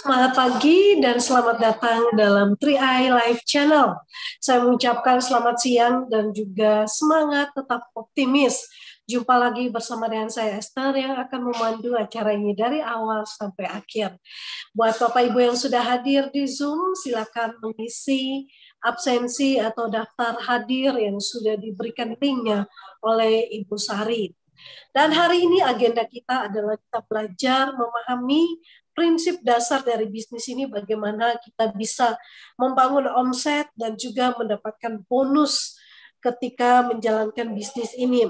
Selamat pagi dan selamat datang dalam 3i Live Channel. Saya mengucapkan selamat siang dan juga semangat tetap optimis. Jumpa lagi bersama dengan saya Esther yang akan memandu acara ini dari awal sampai akhir. Buat Bapak Ibu yang sudah hadir di Zoom, silakan mengisi absensi atau daftar hadir yang sudah diberikan linknya oleh Ibu Sari. Dan hari ini agenda kita adalah kita belajar memahami prinsip dasar dari bisnis ini, bagaimana kita bisa membangun omset dan juga mendapatkan bonus ketika menjalankan bisnis ini.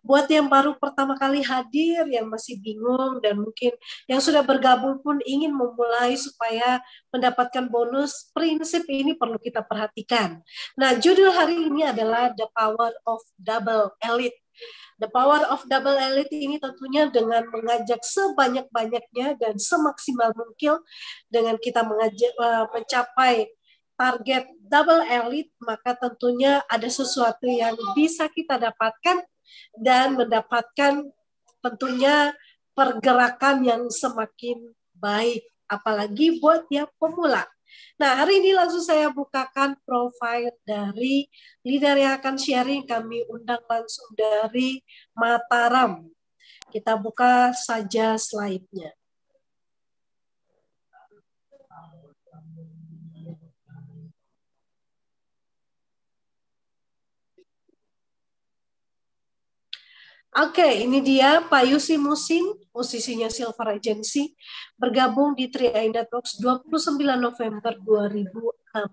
Buat yang baru pertama kali hadir, yang masih bingung, dan mungkin yang sudah bergabung pun ingin memulai supaya mendapatkan bonus, prinsip ini perlu kita perhatikan. Nah, judul hari ini adalah The Power of Double Elite. The Power of Double Elite ini tentunya dengan mengajak sebanyak-banyaknya dan semaksimal mungkin dengan kita mencapai target double elite, maka tentunya ada sesuatu yang bisa kita dapatkan dan mendapatkan tentunya pergerakan yang semakin baik, apalagi buat yang pemula. Nah, hari ini langsung saya bukakan profil dari leader yang akan sharing. Kami undang langsung dari Mataram. Kita buka saja slide-nya. Oke, ini dia Pak Yusi Musin, posisinya Silver Agency, bergabung di 3i Networks 29 November 2016.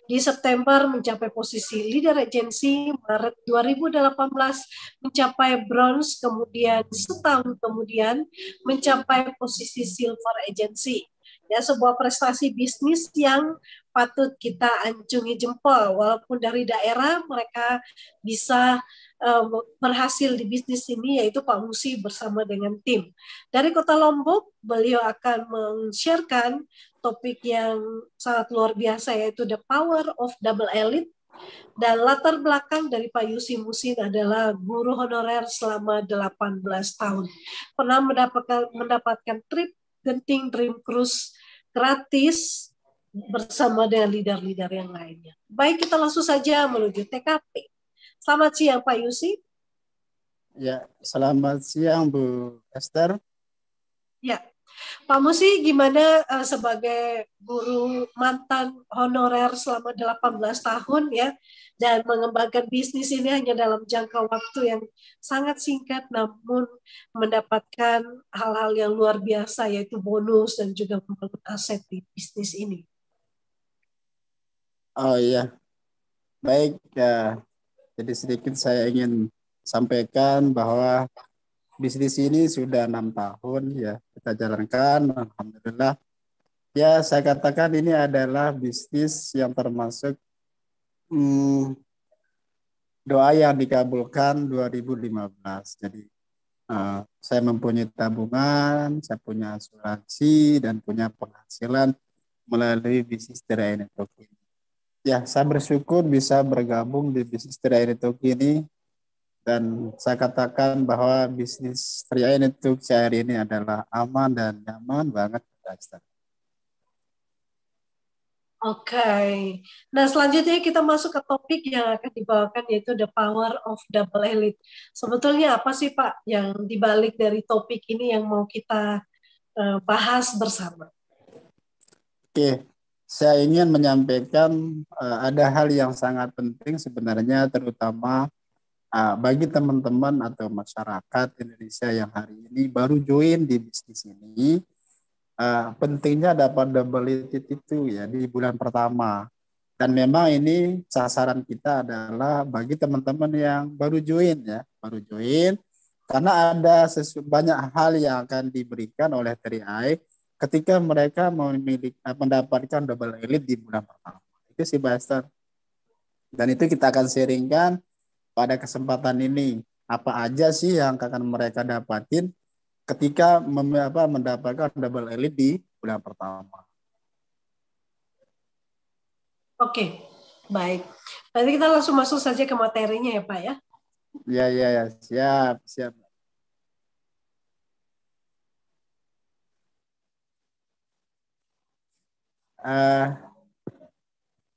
Di September mencapai posisi leader agency, Maret 2018 mencapai bronze, kemudian setahun kemudian mencapai posisi silver agency. Ya, sebuah prestasi bisnis yang patut kita anjungi jempol, walaupun dari daerah mereka bisa berhasil di bisnis ini, yaitu Pak Musi bersama dengan tim. Dari Kota Lombok, beliau akan men-sharekan topik yang sangat luar biasa, yaitu The Power of Double Elite. Dan latar belakang dari Pak Yusi Musin adalah guru honorer selama 18 tahun. Pernah mendapatkan trip Genting Dream Cruise gratis bersama dengan leader-leader yang lainnya. Baik, kita langsung saja menuju TKP. Selamat siang Pak Yusi. Ya, selamat siang Bu Esther. Ya, Pak Musi gimana sebagai guru mantan honorer selama 18 tahun ya, dan mengembangkan bisnis ini hanya dalam jangka waktu yang sangat singkat, namun mendapatkan hal-hal yang luar biasa, yaitu bonus dan juga membangun aset di bisnis ini. Oh iya, baik ya. Jadi sedikit saya ingin sampaikan bahwa bisnis ini sudah 6 tahun ya kita jalankan. Alhamdulillah. Ya, saya katakan ini adalah bisnis yang termasuk doa yang dikabulkan 2015. Jadi saya mempunyai tabungan, saya punya asuransi, dan punya penghasilan melalui bisnis 3i Network ini. Ya, saya bersyukur bisa bergabung di bisnis 3i Network ini, dan saya katakan bahwa bisnis 3i Network hari ini adalah aman dan nyaman banget. Oke, nah selanjutnya kita masuk ke topik yang akan dibawakan, yaitu The Power of Double Elite. Sebetulnya apa sih Pak yang dibalik dari topik ini yang mau kita bahas bersama? Oke, saya ingin menyampaikan ada hal yang sangat penting sebenarnya, terutama bagi teman-teman atau masyarakat Indonesia yang hari ini baru join di bisnis ini. Pentingnya dapat double elite itu ya di bulan pertama. Dan memang ini sasaran kita adalah bagi teman-teman yang baru join ya, baru join karena ada banyak hal yang akan diberikan oleh 3i ketika mereka mendapatkan double elite di bulan pertama. Itu sih Pak Esther. Dan itu kita akan sharingkan pada kesempatan ini. Apa aja sih yang akan mereka dapatin ketika mendapatkan double elite di bulan pertama. Oke, baik. Nanti kita langsung masuk saja ke materinya ya Pak ya. Ya, ya, ya. Siap, siap.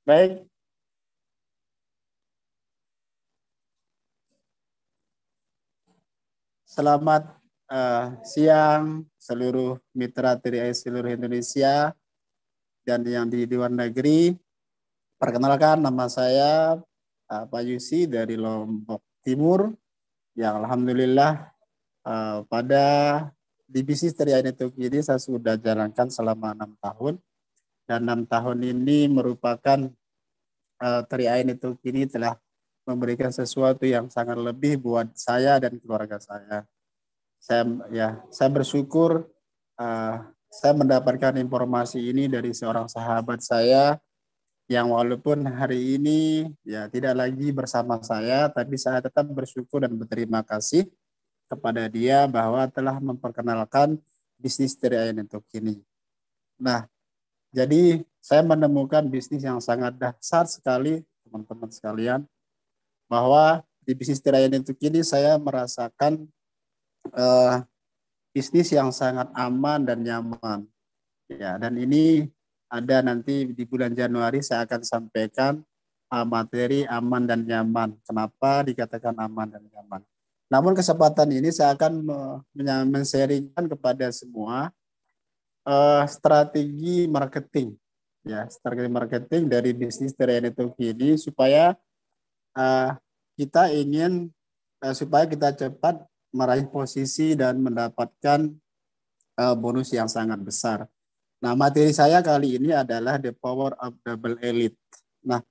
Baik. Selamat siang seluruh mitra 3i seluruh Indonesia dan yang di luar negeri. Perkenalkan, nama saya Pak Yusi dari Lombok Timur, yang alhamdulillah pada di bisnis 3i Network ini saya sudah jalankan selama 6 tahun. Dan 6 tahun ini merupakan 3i Network ini telah memberikan sesuatu yang sangat lebih buat saya dan keluarga saya. Saya bersyukur saya mendapatkan informasi ini dari seorang sahabat saya yang walaupun hari ini ya tidak lagi bersama saya, tapi saya tetap bersyukur dan berterima kasih kepada dia bahwa telah memperkenalkan bisnis 3i Network ini. Nah, jadi saya menemukan bisnis yang sangat dahsyat sekali, teman-teman sekalian, bahwa di bisnis 3i Network ini saya merasakan bisnis yang sangat aman dan nyaman. Ya, dan ini ada nanti di bulan Januari saya akan sampaikan materi aman dan nyaman. Kenapa dikatakan aman dan nyaman? Namun kesempatan ini saya akan men-sharingkan kepada semua strategi marketing, ya, strategi marketing dari bisnis 3i Network ini supaya kita ingin supaya kita cepat meraih posisi dan mendapatkan bonus yang sangat besar. Nah, materi saya kali ini adalah The Power of Double Elite. Nah,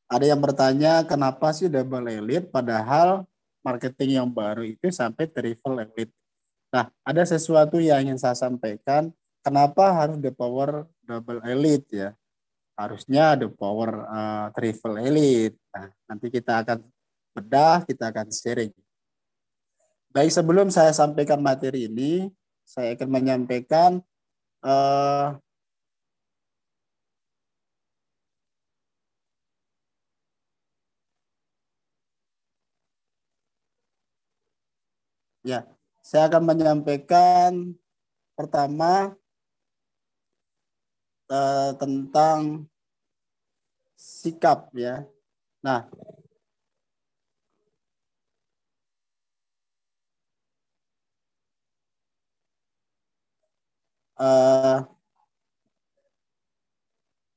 ada yang bertanya kenapa sih Double Elite padahal marketing yang baru itu sampai Triple Elite. Nah, ada sesuatu yang ingin saya sampaikan. Kenapa harus The Power Double Elite ya? Harusnya The Power Triple Elite. Nah, nanti kita akan bedah, kita akan sharing. Baik, sebelum saya sampaikan materi ini, saya akan menyampaikan ya, saya akan menyampaikan pertama tentang sikap ya. Nah,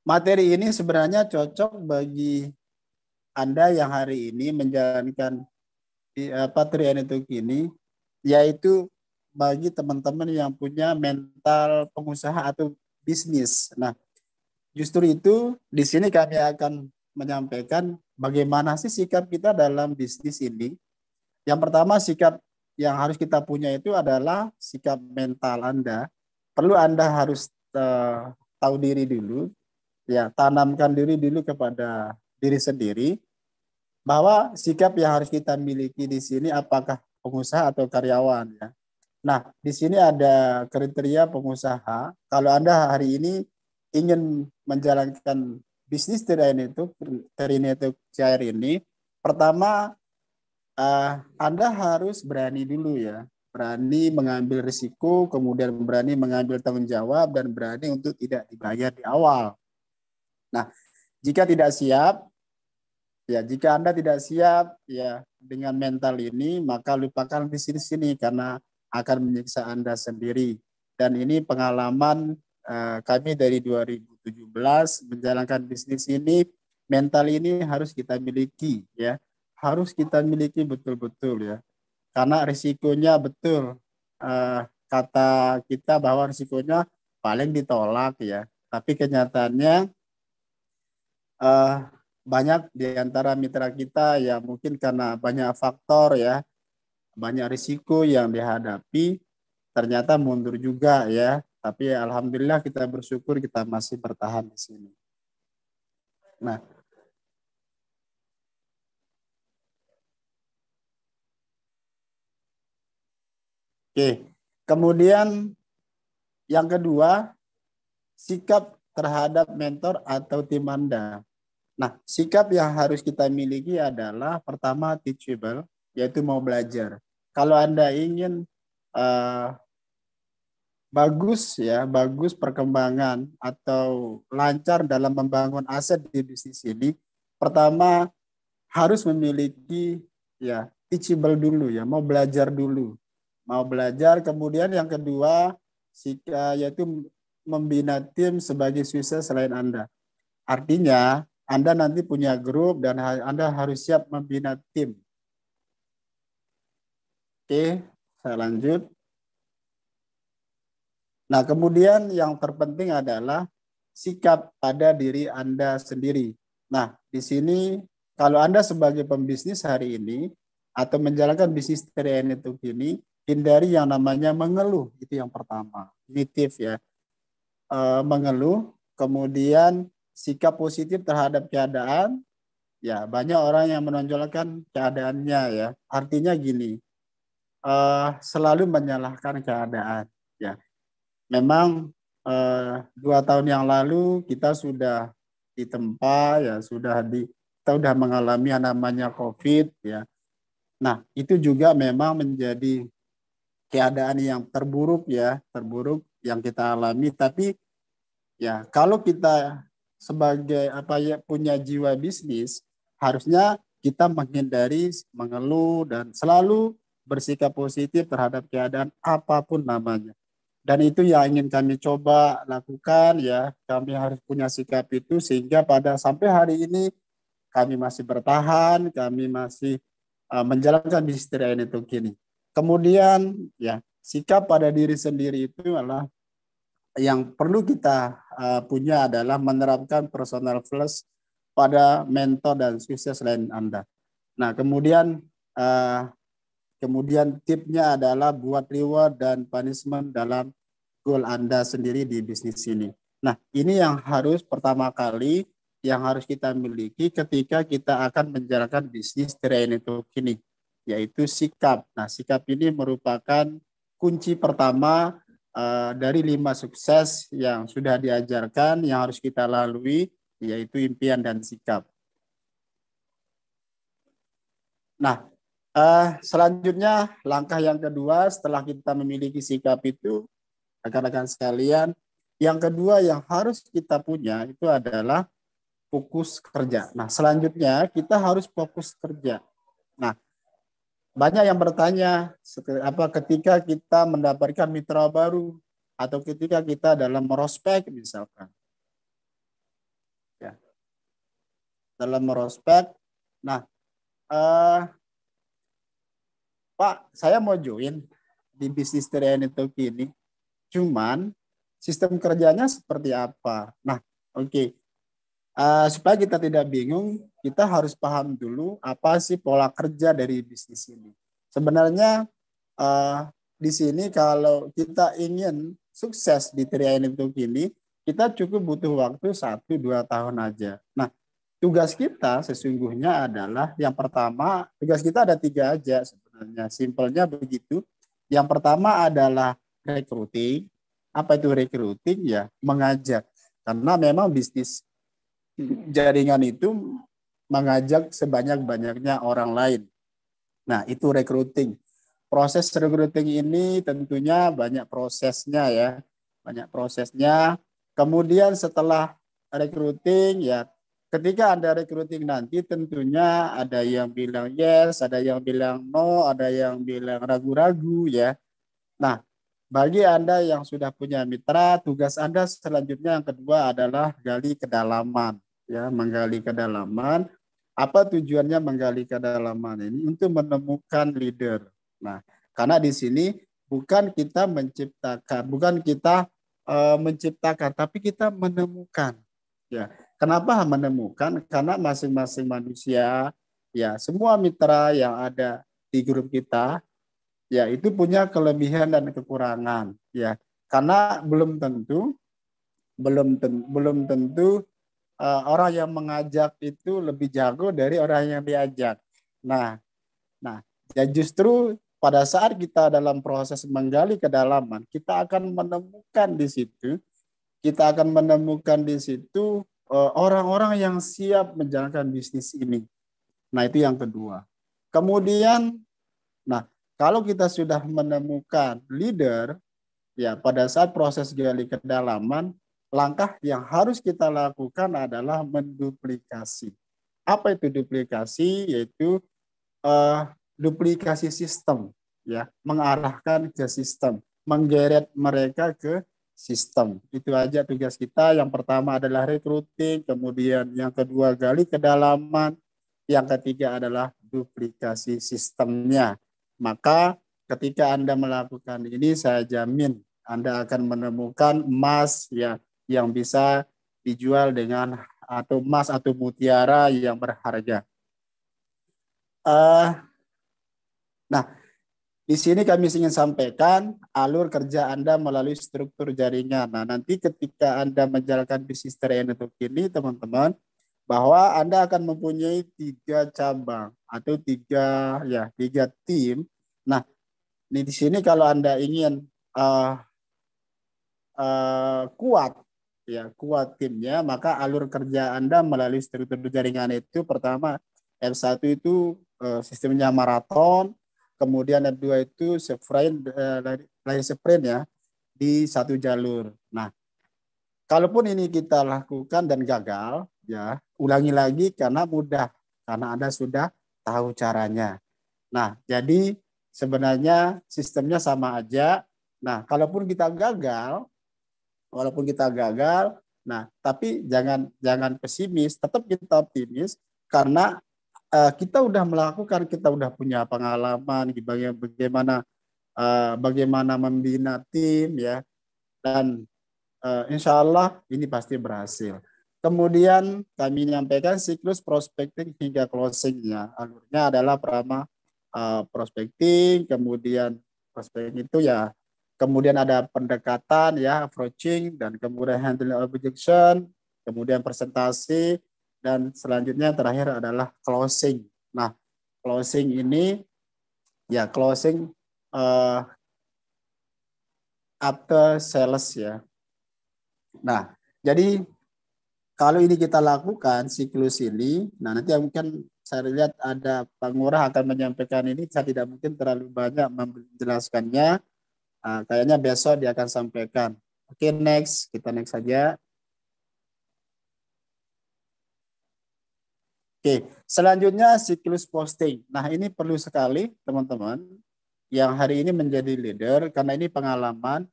materi ini sebenarnya cocok bagi Anda yang hari ini menjalankan Patria Network ini, yaitu bagi teman-teman yang punya mental pengusaha atau bisnis. Nah, justru itu di sini kami akan menyampaikan bagaimana sih sikap kita dalam bisnis ini. Yang pertama, sikap yang harus kita punya itu adalah sikap mental Anda. Perlu Anda harus tahu diri dulu, ya, tanamkan diri dulu kepada diri sendiri bahwa sikap yang harus kita miliki di sini apakah pengusaha atau karyawan ya. Nah, di sini ada kriteria pengusaha. Kalau Anda hari ini ingin menjalankan bisnis Trinetu Cair ini, pertama Anda harus berani dulu ya. Berani mengambil risiko, kemudian berani mengambil tanggung jawab, dan berani untuk tidak dibayar di awal. Nah, jika tidak siap, ya, jika Anda tidak siap ya dengan mental ini, maka lupakan bisnis ini karena akan menyiksa Anda sendiri. Dan ini pengalaman kami dari 2017 menjalankan bisnis ini, mental ini harus kita miliki ya. Harus kita miliki betul-betul ya. Karena risikonya betul kata kita bahwa risikonya paling ditolak ya. Tapi kenyataannya eh, banyak di antara mitra kita ya mungkin karena banyak faktor ya, banyak risiko yang dihadapi, ternyata mundur juga ya. Tapi alhamdulillah kita bersyukur kita masih bertahan di sini. Nah, oke. Kemudian yang kedua, sikap terhadap mentor atau tim Anda. Nah, sikap yang harus kita miliki adalah pertama teachable, yaitu mau belajar. Kalau Anda ingin uh, bagus ya, bagus perkembangan atau lancar dalam membangun aset di bisnis ini, pertama harus memiliki ya teachable dulu ya, mau belajar dulu. Mau belajar, kemudian yang kedua yaitu membina tim sebagai sukses selain Anda. Artinya Anda nanti punya grup dan Anda harus siap membina tim. Oke, saya lanjut. Nah, kemudian yang terpenting adalah sikap pada diri Anda sendiri. Nah, di sini kalau Anda sebagai pembisnis hari ini atau menjalankan bisnis TRN itu gini, hindari yang namanya mengeluh. Itu yang pertama. Ini tips ya. Mengeluh, kemudian sikap positif terhadap keadaan. Ya, banyak orang yang menonjolkan keadaannya ya. Artinya gini, selalu menyalahkan keadaan. Ya, memang 2 tahun yang lalu kita sudah ditempa ya, kita sudah mengalami yang namanya COVID ya. Nah, itu juga memang menjadi keadaan yang terburuk ya, terburuk yang kita alami. Tapi ya kalau kita sebagai apa ya punya jiwa bisnis, harusnya kita menghindari mengeluh dan selalu bersikap positif terhadap keadaan apapun namanya. Dan itu yang ingin kami coba lakukan ya. Kami harus punya sikap itu sehingga pada sampai hari ini kami masih bertahan, kami masih menjalankan bisnis TRN itu kini. Kemudian ya sikap pada diri sendiri itu adalah yang perlu kita punya adalah menerapkan personal plus pada mentor dan sukses lain Anda. Nah, kemudian tipnya adalah buat reward dan punishment dalam goal Anda sendiri di bisnis ini. Nah, ini yang harus pertama kali yang harus kita miliki ketika kita akan menjalankan bisnis TRN itu kini, yaitu sikap. Nah, sikap ini merupakan kunci pertama dari 5 sukses yang sudah diajarkan yang harus kita lalui, yaitu impian dan sikap. Nah, selanjutnya langkah yang kedua setelah kita memiliki sikap itu, rekan-rekan sekalian, yang kedua yang harus kita punya itu adalah fokus kerja. Nah, selanjutnya kita harus fokus kerja. Nah, banyak yang bertanya apa ketika kita mendapatkan mitra baru atau ketika kita dalam merospek misalkan. Ya. Dalam merospek, nah Pak, saya mau join di bisnis TRN itu kini. Cuman sistem kerjanya seperti apa? Nah, oke. Supaya kita tidak bingung, kita harus paham dulu apa sih pola kerja dari bisnis ini. Sebenarnya di sini kalau kita ingin sukses di TRN itu kini, kita cukup butuh waktu 1-2 tahun aja. Nah, tugas kita sesungguhnya adalah yang pertama, tugas kita ada 3 aja sebenarnya. Simpelnya begitu. Yang pertama adalah recruiting. Apa itu recruiting? Ya, mengajak. Karena memang bisnis jaringan itu mengajak sebanyak-banyaknya orang lain. Nah, itu recruiting. Proses recruiting ini tentunya banyak prosesnya ya. Banyak prosesnya. Kemudian setelah recruiting ya, ketika Anda recruiting nanti tentunya ada yang bilang yes, ada yang bilang no, ada yang bilang ragu-ragu ya. Nah, bagi Anda yang sudah punya mitra, tugas Anda selanjutnya yang kedua adalah gali kedalaman. Ya, menggali kedalaman. Apa tujuannya menggali kedalaman ini? Untuk menemukan leader. Nah, karena di sini bukan kita menciptakan, bukan kita menciptakan, tapi kita menemukan. Ya, Kenapa menemukan? Karena masing-masing manusia, ya semua mitra yang ada di grup kita, ya itu punya kelebihan dan kekurangan, ya. Karena belum tentu orang yang mengajak itu lebih jago dari orang yang diajak. Nah, nah, ya justru pada saat kita dalam proses menggali kedalaman, kita akan menemukan di situ orang-orang yang siap menjalankan bisnis ini. Nah, itu yang kedua. Kemudian, nah, kalau kita sudah menemukan leader, ya pada saat proses gali kedalaman, langkah yang harus kita lakukan adalah menduplikasi. Apa itu duplikasi? Yaitu eh, duplikasi sistem, ya, mengarahkan ke sistem, menggeret mereka ke sistem. Itu aja tugas kita. Yang pertama adalah recruiting, kemudian yang kedua gali kedalaman, yang ketiga adalah duplikasi sistemnya. Maka ketika Anda melakukan ini, saya jamin Anda akan menemukan emas ya yang bisa dijual dengan atau emas atau mutiara yang berharga. Nah, di sini kami ingin sampaikan alur kerja Anda melalui struktur jaringan. Nah, nanti ketika Anda menjalankan bisnis network ini, teman-teman, bahwa Anda akan mempunyai 3 cabang atau tiga tim. Nah, di sini kalau Anda ingin kuat timnya, maka alur kerja Anda melalui struktur jaringan itu pertama F1 itu sistemnya maraton, kemudian F2 itu lari sprint ya di satu jalur. Nah, kalaupun ini kita lakukan dan gagal, ya ulangi lagi karena mudah, karena Anda sudah tahu caranya. Nah, jadi sebenarnya sistemnya sama aja. Nah, walaupun kita gagal, nah tapi jangan pesimis, tetap kita optimis karena kita udah melakukan, kita udah punya pengalaman bagaimana membina tim ya, dan insya Allah ini pasti berhasil. Kemudian kami menyampaikan siklus prospecting hingga closingnya. Alurnya adalah pertama prospecting, kemudian prospecting itu ya, kemudian ada pendekatan ya, approaching, dan kemudian handling objection, kemudian presentasi, dan selanjutnya terakhir adalah closing. Nah, closing ini ya closing after sales ya. Nah, jadi kalau ini kita lakukan siklus ini, nah nanti mungkin saya lihat ada Pak Ngurah akan menyampaikan ini, saya tidak mungkin terlalu banyak menjelaskannya. Kayaknya besok dia akan sampaikan. Oke, kita next saja. Oke, selanjutnya siklus posting. Nah, ini perlu sekali teman-teman yang hari ini menjadi leader, karena ini pengalaman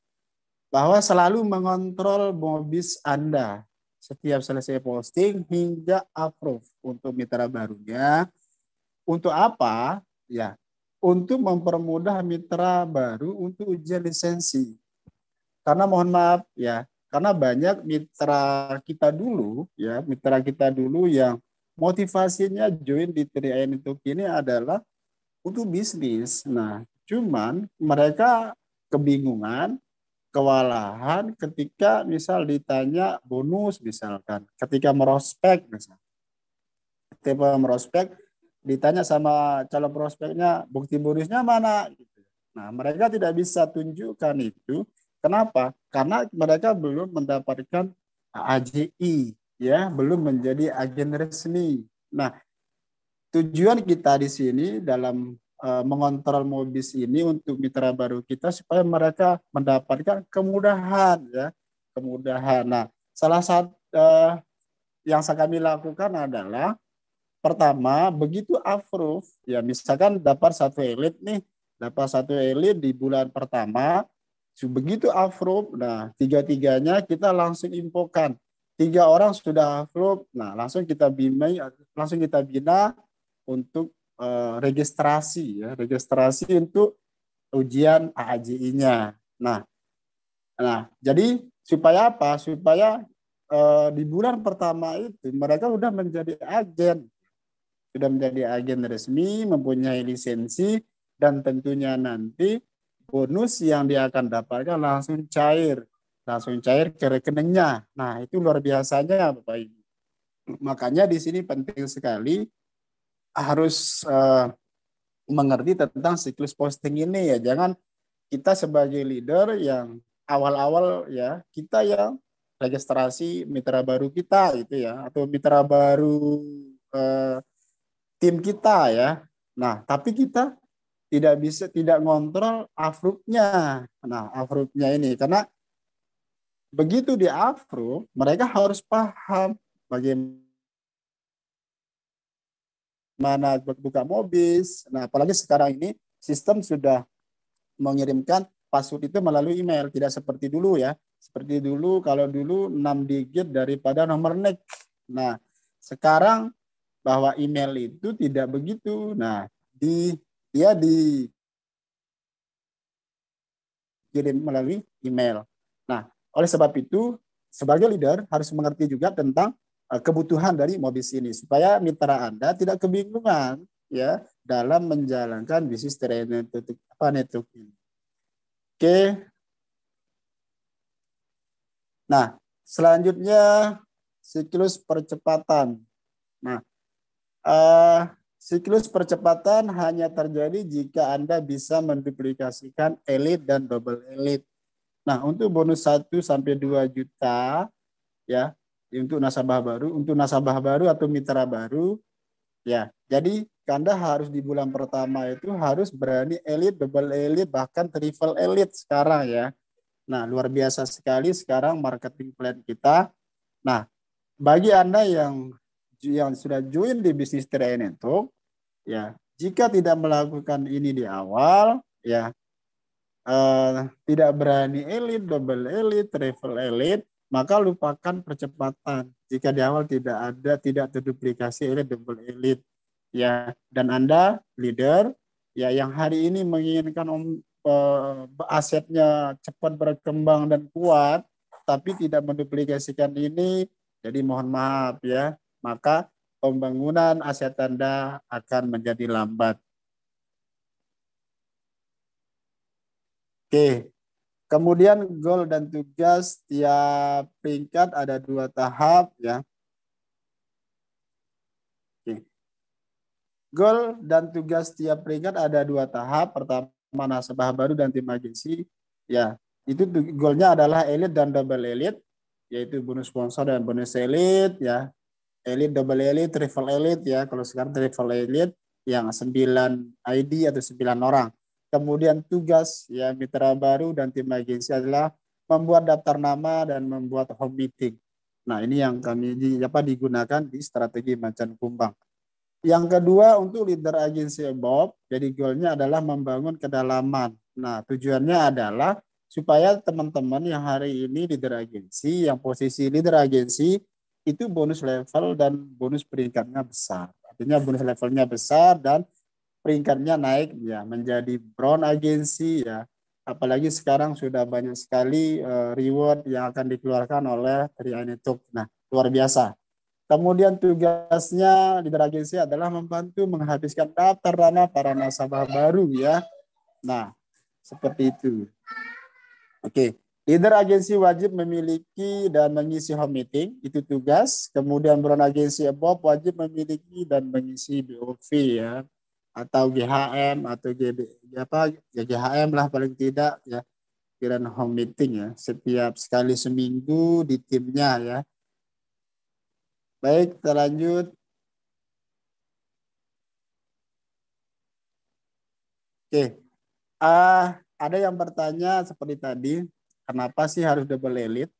bahwa selalu mengontrol Mobis Anda setiap selesai posting hingga approve untuk mitra barunya. Untuk apa? Ya, untuk mempermudah mitra baru untuk ujian lisensi. Karena mohon maaf ya, karena banyak mitra kita dulu yang motivasinya join di 3i Network ini adalah untuk bisnis. Nah, cuman mereka kebingungan, kewalahan ketika misal ditanya bonus misalkan, ketika merospek ditanya sama calon prospeknya bukti bonusnya mana gitu. Nah, mereka tidak bisa tunjukkan itu. Kenapa? Karena mereka belum mendapatkan AJI ya, belum menjadi agen resmi. Nah, tujuan kita di sini dalam mengontrol Mobis ini untuk mitra baru kita supaya mereka mendapatkan kemudahan ya, kemudahan. Nah, salah satu yang kami lakukan adalah pertama begitu approve ya, misalkan dapat satu elit di bulan pertama, begitu approve, nah tiga-tiganya kita langsung infokan. 3 orang sudah approve, nah langsung kita bina untuk registrasi untuk ujian AAJI-nya. Nah, jadi supaya apa? Supaya di bulan pertama itu mereka sudah menjadi agen resmi, mempunyai lisensi, dan tentunya nanti bonus yang dia akan dapatkan langsung cair ke rekeningnya. Nah, itu luar biasanya Bapak Ibu. Makanya di sini penting sekali harus mengerti tentang siklus posting ini ya. Jangan kita sebagai leader yang awal-awal ya, kita yang registrasi mitra baru kita gitu ya, atau mitra baru eh, tim kita ya. Nah, tapi kita tidak ngontrol approve-nya. Nah, approve-nya ini karena begitu di approve, mereka harus paham bagaimana buka Mobis. Nah, apalagi sekarang ini sistem sudah mengirimkan password itu melalui email, tidak seperti dulu ya. Seperti dulu, kalau dulu 6 digit daripada nomor NIK. Nah, sekarang bahwa email itu tidak begitu. Nah, dia dikirim melalui email. Nah, oleh sebab itu, sebagai leader harus mengerti juga tentang kebutuhan dari Mobis ini supaya mitra Anda tidak kebingungan ya dalam menjalankan bisnis network ini. Oke. Nah, selanjutnya siklus percepatan. Nah, siklus percepatan hanya terjadi jika Anda bisa menduplikasikan elite dan double elite. Nah, untuk bonus 1 sampai 2 juta ya, untuk nasabah baru atau mitra baru ya. Jadi Anda harus di bulan pertama itu harus berani elite, double elite, bahkan triple elite sekarang ya. Nah, luar biasa sekali sekarang marketing plan kita. Nah, bagi Anda yang sudah join di bisnis train itu, ya, jika tidak melakukan ini di awal, ya, tidak berani elite, double elite, triple elite, maka lupakan percepatan. Jika di awal tidak terduplikasi elite, double elite, ya, dan Anda leader, ya, yang hari ini menginginkan asetnya cepat berkembang dan kuat, tapi tidak menduplikasikan ini, jadi mohon maaf ya, maka pembangunan aset Anda akan menjadi lambat. Oke, kemudian goal dan tugas tiap peringkat ada 2 tahap ya. Oke. Goal dan tugas tiap peringkat ada 2 tahap. Pertama nasabah baru dan tim agensi. Ya, itu goalnya adalah elite dan double elite, yaitu bonus sponsor dan bonus elite ya. Elite, double elite, triple elite ya. Kalau sekarang triple elite yang 9 ID atau 9 orang. Kemudian tugas ya mitra baru dan tim agensi adalah membuat daftar nama dan membuat home meeting. Nah, ini yang kami digunakan di strategi macan kumbang. Yang kedua untuk leader agensi above, jadi goalnya adalah membangun kedalaman. Nah, tujuannya adalah supaya teman-teman yang hari ini leader agensi, yang posisi leader agensi itu bonus level dan bonus peringkatnya besar. Artinya bonus levelnya besar dan peringkatnya naik ya menjadi brown agensi ya. Apalagi sekarang sudah banyak sekali reward yang akan dikeluarkan oleh Triai Network. Nah, luar biasa. Kemudian tugasnya leader agensi adalah membantu menghabiskan daftar dana para nasabah baru ya. Nah, seperti itu. Oke, leader agensi wajib memiliki dan mengisi home meeting, itu tugas. Kemudian brown agensi above wajib memiliki dan mengisi BOV ya, atau GHM atau GHM lah paling tidak ya, grand home meeting ya, setiap sekali seminggu di timnya ya. Baik, kita lanjut. Oke, ada yang bertanya seperti tadi, kenapa sih harus double elite?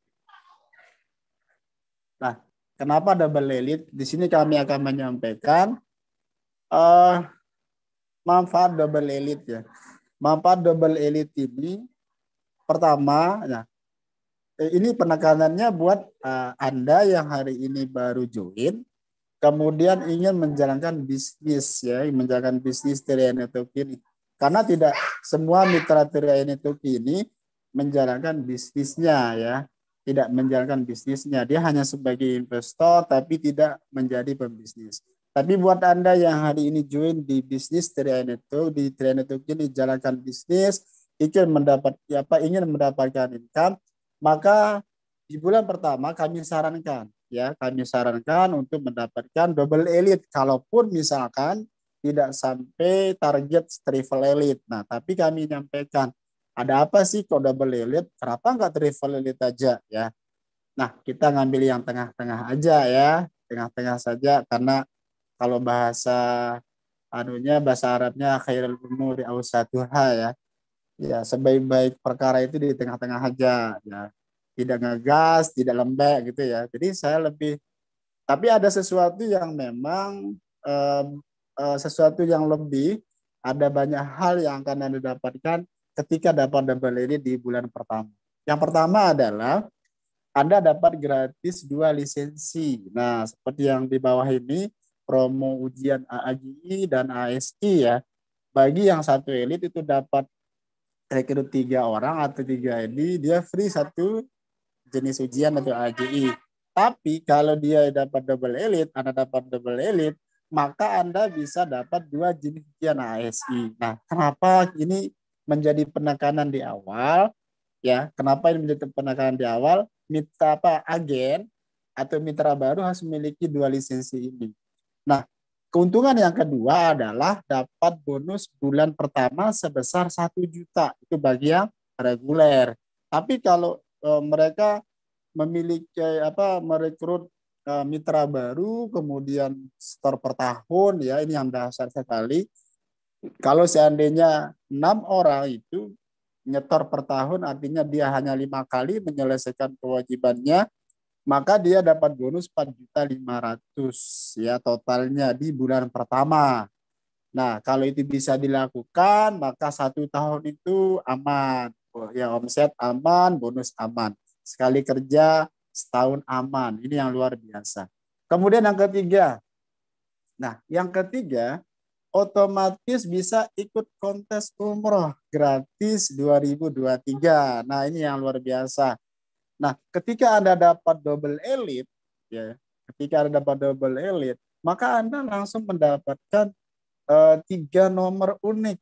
Nah, kenapa double elite? Di sini kami akan menyampaikan manfaat double elite ya. Manfaat double elite ini pertama, ya, ini penekanannya buat Anda yang hari ini baru join, kemudian ingin menjalankan bisnis ya, menjalankan bisnis Triai Network ini. Karena tidak semua mitra Triai Network ini menjalankan bisnisnya ya. tidak menjalankan bisnisnya. Dia hanya sebagai investor tapi tidak menjadi pembisnis. Tapi buat Anda yang hari ini join di bisnis Triai Network, di Triai Network ini jalankan bisnis, ingin mendapatkan income, maka di bulan pertama kami sarankan untuk mendapatkan double elite kalaupun misalkan tidak sampai target triple elite. Nah, tapi kami nyampaikan ada apa sih kok double elite? Kenapa nggak triple elite aja ya? Nah, kita ngambil yang tengah-tengah aja ya, tengah-tengah saja karena kalau bahasa Arabnya khairul umuri awsatuha ya. Ya, sebaik-baik perkara itu di tengah-tengah aja ya. Tidak ngegas, tidak lembek gitu ya. Jadi saya lebih tapi ada sesuatu yang memang sesuatu yang lebih, ada banyak hal yang akan Anda dapatkan ketika dapat double ini di bulan pertama. Yang pertama adalah Anda dapat gratis 2 lisensi. Nah, seperti yang di bawah ini, promo ujian AAGI dan ASI ya. Bagi yang satu elit itu dapat rekrut 3 orang atau 3 ID, dia free satu jenis ujian atau AGI. Tapi kalau dia dapat double elite, Anda dapat double elite, maka Anda bisa dapat 2 jenis ujian ASI. Nah, kenapa ini menjadi penekanan di awal? Ya, kenapa ini menjadi penekanan di awal? Agen atau mitra baru harus memiliki 2 lisensi ini. Nah, keuntungan yang kedua adalah dapat bonus bulan pertama sebesar 1 juta. Itu bagi yang reguler. Tapi kalau mereka memiliki merekrut mitra baru, kemudian store per tahun ya, ini yang dasar sekali. Kalau seandainya 6 orang itu nyetor per tahun, artinya dia hanya 5 kali menyelesaikan kewajibannya, maka dia dapat bonus 4.500.000 ya totalnya di bulan pertama. Nah, kalau itu bisa dilakukan, maka 1 tahun itu aman. Ya, omset aman, bonus aman. Sekali kerja, setahun aman. Ini yang luar biasa. Kemudian yang ketiga. Nah, yang ketiga, otomatis bisa ikut kontes umroh gratis 2023. Nah, ini yang luar biasa. Nah, ketika Anda dapat double elite, ya, maka Anda langsung mendapatkan 3 nomor unik.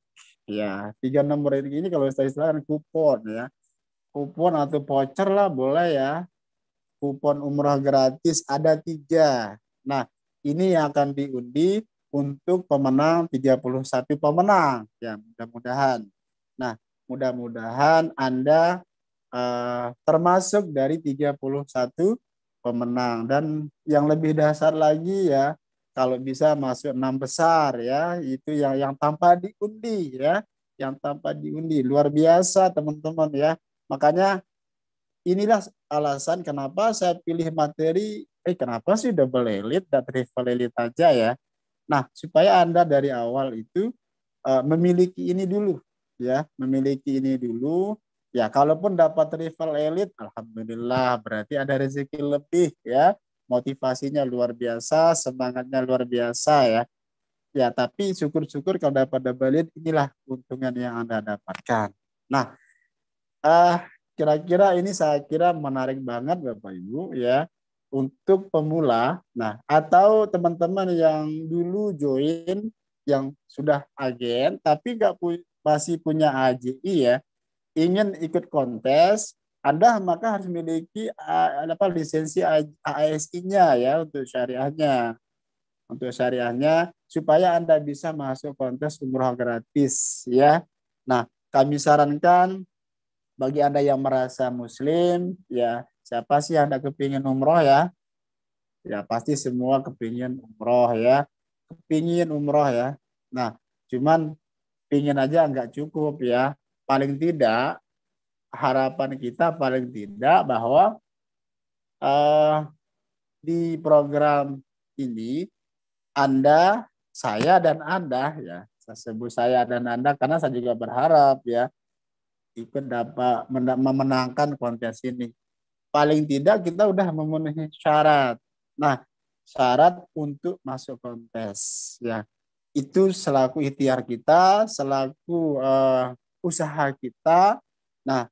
Ya, 3 nomor ini kalau saya istilahkan kupon ya. Kupon atau voucher lah boleh ya. Kupon umrah gratis ada 3. Nah, ini yang akan diundi untuk pemenang 31 pemenang. Ya, mudah-mudahan. Nah, mudah-mudahan Anda termasuk dari 31 pemenang. Dan yang lebih dasar lagi ya, kalau bisa masuk 6 besar ya, itu yang tanpa diundi ya, yang tanpa diundi. Luar biasa teman-teman ya. Makanya inilah alasan kenapa saya pilih materi, kenapa sih double elite dan triple elite aja ya. Nah, supaya Anda dari awal itu memiliki ini dulu ya, memiliki ini dulu. Ya, kalaupun dapat triple elite, alhamdulillah berarti ada rezeki lebih ya. Motivasinya luar biasa, semangatnya luar biasa ya. Ya, tapi syukur-syukur kalau dapat double elite, inilah keuntungan yang Anda dapatkan. Nah, kira-kira ini saya kira menarik banget Bapak Ibu ya untuk pemula. Nah, atau teman-teman yang dulu join yang sudah agen tapi masih punya AJI ya, ingin ikut kontes, Anda maka harus memiliki lisensi ASI-nya ya untuk syariahnya. Untuk syariahnya supaya Anda bisa masuk kontes umroh gratis ya. Nah, kami sarankan bagi Anda yang merasa muslim, ya siapa sih yang Anda kepingin umroh ya? Ya pasti semua kepingin umroh ya. Kepingin umroh ya. Nah, cuman pingin aja nggak cukup ya. Paling tidak, harapan kita paling tidak bahwa di program ini Anda, saya dan Anda ya, saya sebut saya dan Anda karena saya juga berharap ya ikut dapat memenangkan kontes ini. Paling tidak kita udah memenuhi syarat. Nah, syarat untuk masuk kontes ya. Itu selaku ikhtiar kita, selaku usaha kita. Nah,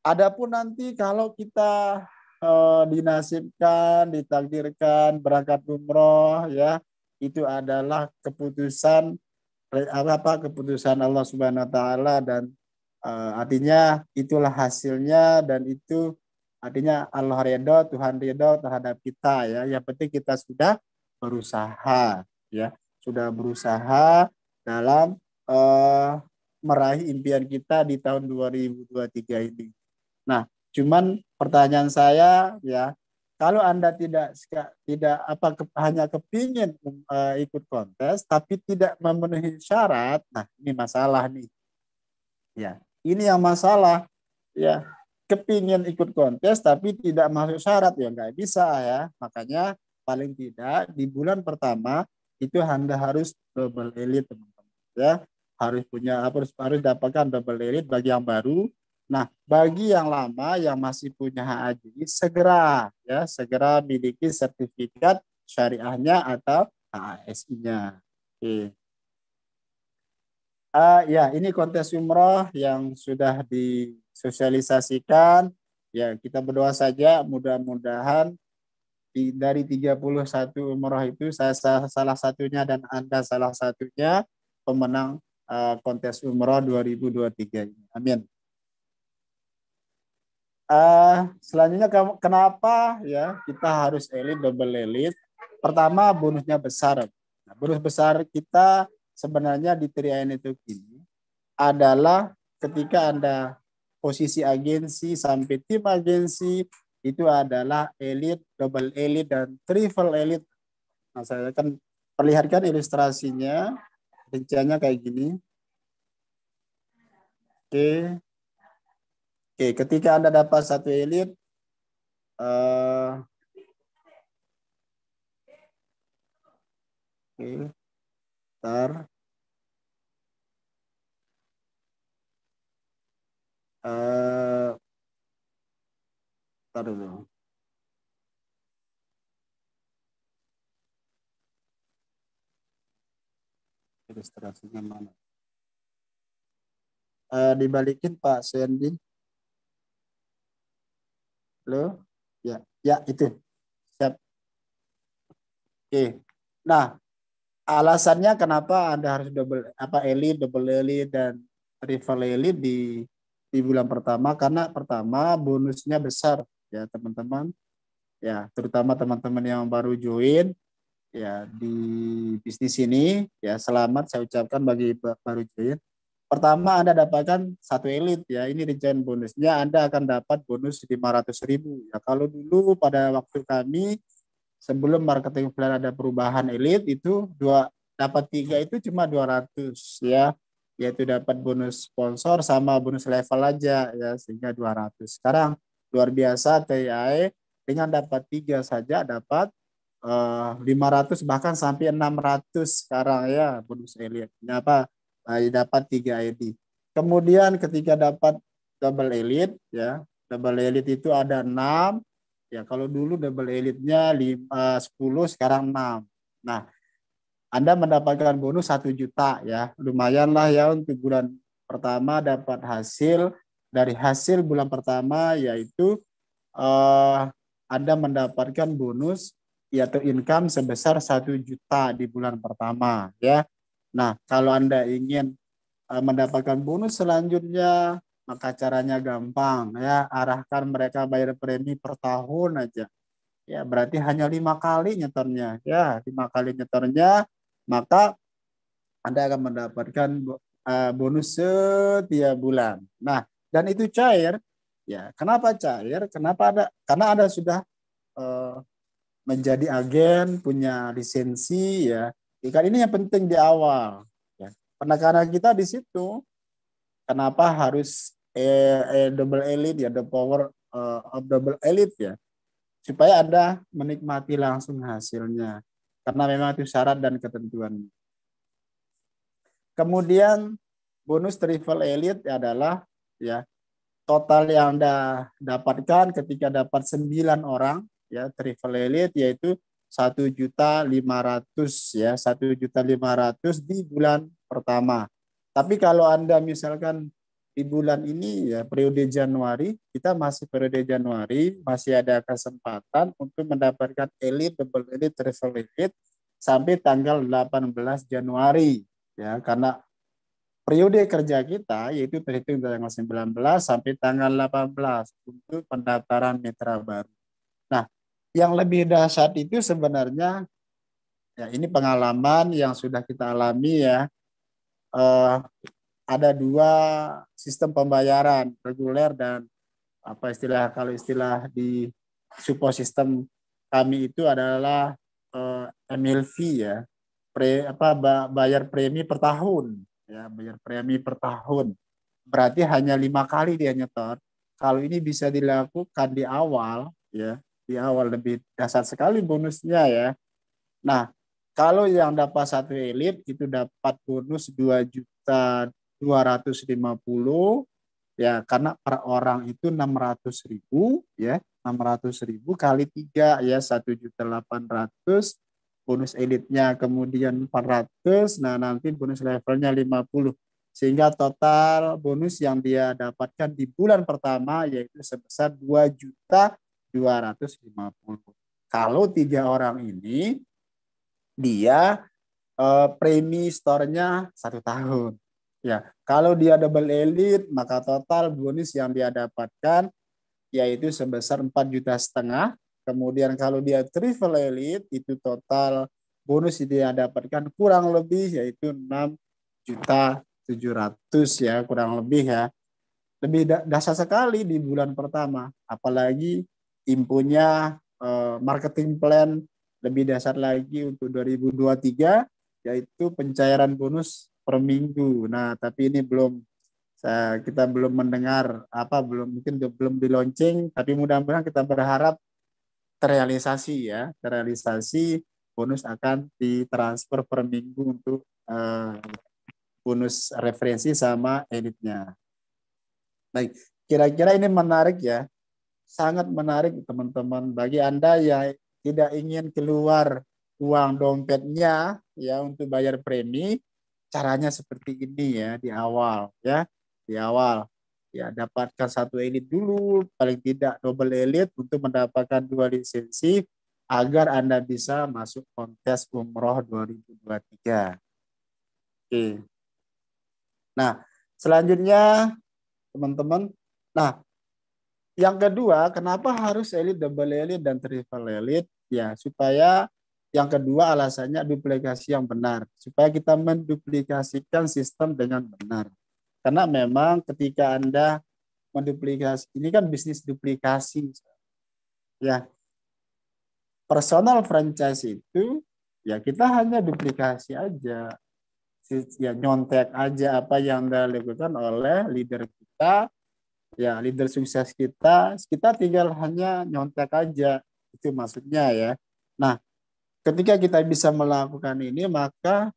Adapun nanti kalau kita dinasibkan, ditakdirkan berangkat umroh ya, itu adalah keputusan keputusan Allah Subhanahu wa taala dan artinya itulah hasilnya dan itu artinya Allah ridho, Tuhan ridho terhadap kita ya. Yang penting kita sudah berusaha ya, sudah berusaha dalam meraih impian kita di tahun 2023 ini. Nah, cuman pertanyaan saya ya, kalau Anda tidak hanya kepingin ikut kontes tapi tidak memenuhi syarat, nah ini masalah nih. Ya, ini yang masalah ya. Kepingin ikut kontes tapi tidak masuk syarat ya nggak bisa ya. Makanya paling tidak di bulan pertama itu Anda harus double elite teman-teman ya. Harus dapatkan double elite bagi yang baru. Nah, bagi yang lama yang masih punya HAJ segera miliki sertifikat syariahnya atau HASI-nya. Oke. Ya, ini kontes umroh yang sudah disosialisasikan. Ya, kita berdoa saja mudah-mudahan dari 31 umroh itu saya salah satunya dan Anda salah satunya pemenang kontes umroh 2023 ini. Amin. Selanjutnya kenapa ya kita harus elite double elite? Pertama bonusnya besar. Nah, bonus besar kita sebenarnya di Triain itu ini adalah ketika Anda posisi agensi sampai tim agensi itu adalah elite, double elite, dan triple elite. Nah, saya akan perlihatkan ilustrasinya. Rinciannya kayak gini. Oke. Oke, ketika Anda dapat satu elite, oke, ntar. Ntar dulu. Ilustrasinya mana? Dibalikin Pak Sandy. Halo? Ya, ya itu. Siap. Oke. Nah, alasannya kenapa Anda harus double elite dan triple elite di bulan pertama karena pertama bonusnya besar ya teman-teman. Ya, terutama teman-teman yang baru join ya di bisnis ini ya selamat saya ucapkan bagi baru join. Pertama Anda dapatkan satu elite ya, ini rincian bonusnya Anda akan dapat bonus 500.000 ya. Kalau dulu pada waktu kami sebelum marketing plan ada perubahan elite itu dapat 3 itu cuma 200 ya, yaitu dapat bonus sponsor sama bonus level aja ya sehingga 200. Sekarang luar biasa TIA dengan dapat 3 saja dapat 500 bahkan sampai 600 sekarang ya bonus elite. Kenapa? Dapat 3 ID. Kemudian ketika dapat double elite ya, double elite itu ada 6 ya. Kalau dulu double elite-nya 10 sekarang 6. Nah, Anda mendapatkan bonus 1 juta ya. Lumayan lah ya untuk bulan pertama dapat hasil dari hasil bulan pertama yaitu Anda mendapatkan bonus yaitu income sebesar 1 juta di bulan pertama ya. Nah, kalau Anda ingin mendapatkan bonus selanjutnya, maka caranya gampang ya, arahkan mereka bayar premi per tahun aja. Ya, berarti hanya 5 kali nyetornya. Ya, 5 kali nyetornya, maka Anda akan mendapatkan bonus setiap bulan. Nah, dan itu cair. Ya, kenapa cair? Karena Anda sudah menjadi agen, punya lisensi ya. Kan ini yang penting di awal. Ya. Penekanan kita di situ. Kenapa harus double elite ya, the power of double elite ya, supaya Anda menikmati langsung hasilnya. Karena memang itu syarat dan ketentuan. Kemudian bonus triple elite adalah ya total yang Anda dapatkan ketika dapat 9 orang ya triple elite yaitu 1.500.000 ya, 1.500.000 di bulan pertama. Tapi kalau Anda misalkan di bulan ini ya periode Januari, kita masih periode Januari, masih ada kesempatan untuk mendapatkan elite, double elite, triple elite sampai tanggal 18 Januari ya, karena periode kerja kita yaitu terhitung dari tanggal 19 sampai tanggal 18 untuk pendaftaran mitra baru. Nah, yang lebih dahsyat itu sebenarnya ya ini pengalaman yang sudah kita alami ya. Eh, ada dua sistem pembayaran reguler dan apa istilah, kalau istilah di support system kami itu adalah MLV ya, bayar premi per tahun ya, bayar premi per tahun, berarti hanya 5 kali dia nyetor. Kalau ini bisa dilakukan di awal ya, di awal lebih dasar sekali bonusnya ya. Nah, kalau yang dapat satu elit itu dapat bonus 2.250.000 ya, karena per orang itu 600.000 ya, 600.000 kali 3 ya, 1.800.000 bonus elitnya, kemudian 400, nah nanti bonus levelnya 50, sehingga total bonus yang dia dapatkan di bulan pertama yaitu sebesar 2.250.000. Kalau 3 orang ini dia premi store-nya 1 tahun. Ya, kalau dia double elite maka total bonus yang dia dapatkan yaitu sebesar 4,5 juta. Kemudian kalau dia triple elite itu total bonus yang dia dapatkan kurang lebih yaitu 6,7 juta ya, kurang lebih ya. Lebih dasar sekali di bulan pertama. Apalagi infonya marketing plan lebih dasar lagi untuk 2023 yaitu pencairan bonus per minggu. Nah, tapi ini kita belum mendengar mungkin belum di launching, tapi mudah-mudahan kita berharap terrealisasi ya, terrealisasi bonus akan ditransfer per minggu untuk bonus referensi sama elitnya. Baik, kira-kira ini menarik ya, sangat menarik teman-teman bagi Anda yang tidak ingin keluar uang dompetnya ya untuk bayar premi. Caranya seperti ini ya di awal ya. Di awal ya, dapatkan satu elite dulu, paling tidak double elite untuk mendapatkan 2 lisensi agar Anda bisa masuk kontes umroh 2023. Oke. Nah, selanjutnya teman-teman. Nah, yang kedua, kenapa harus elite, double elite, dan triple elite? Ya, supaya yang kedua alasannya duplikasi yang benar. Supaya kita menduplikasikan sistem dengan benar. Karena memang ketika Anda menduplikasi, ini kan bisnis duplikasi. Ya, personal franchise itu, ya kita hanya duplikasi aja. Ya, nyontek aja apa yang dilakukan oleh leader kita, ya leader sukses kita tinggal hanya nyontek aja, itu maksudnya ya. Nah, ketika kita bisa melakukan ini maka